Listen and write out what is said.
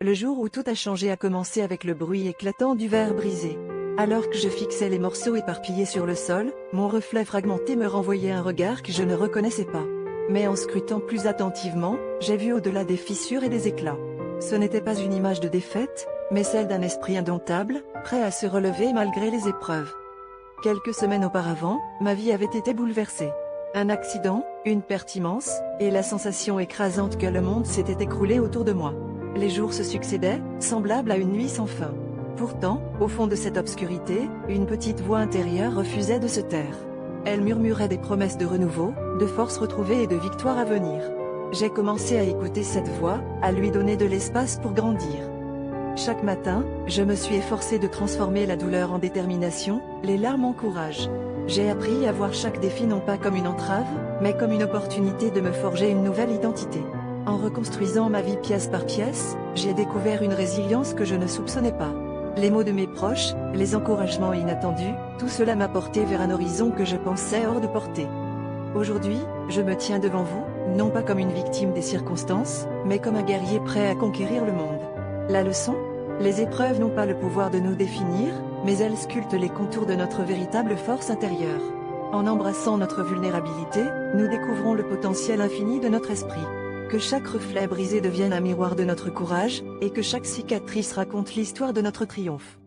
Le jour où tout a changé a commencé avec le bruit éclatant du verre brisé. Alors que je fixais les morceaux éparpillés sur le sol, mon reflet fragmenté me renvoyait un regard que je ne reconnaissais pas. Mais en scrutant plus attentivement, j'ai vu au-delà des fissures et des éclats. Ce n'était pas une image de défaite, mais celle d'un esprit indomptable, prêt à se relever malgré les épreuves. Quelques semaines auparavant, ma vie avait été bouleversée. Un accident, une perte immense, et la sensation écrasante que le monde s'était écroulé autour de moi. Les jours se succédaient, semblables à une nuit sans fin. Pourtant, au fond de cette obscurité, une petite voix intérieure refusait de se taire. Elle murmurait des promesses de renouveau, de force retrouvée et de victoire à venir. J'ai commencé à écouter cette voix, à lui donner de l'espace pour grandir. Chaque matin, je me suis efforcé de transformer la douleur en détermination, les larmes en courage. J'ai appris à voir chaque défi non pas comme une entrave, mais comme une opportunité de me forger une nouvelle identité. En reconstruisant ma vie pièce par pièce, j'ai découvert une résilience que je ne soupçonnais pas. Les mots de mes proches, les encouragements inattendus, tout cela m'a porté vers un horizon que je pensais hors de portée. Aujourd'hui, je me tiens devant vous, non pas comme une victime des circonstances, mais comme un guerrier prêt à conquérir le monde. La leçon ? Les épreuves n'ont pas le pouvoir de nous définir, mais elles sculptent les contours de notre véritable force intérieure. En embrassant notre vulnérabilité, nous découvrons le potentiel infini de notre esprit. Que chaque reflet brisé devienne un miroir de notre courage, et que chaque cicatrice raconte l'histoire de notre triomphe.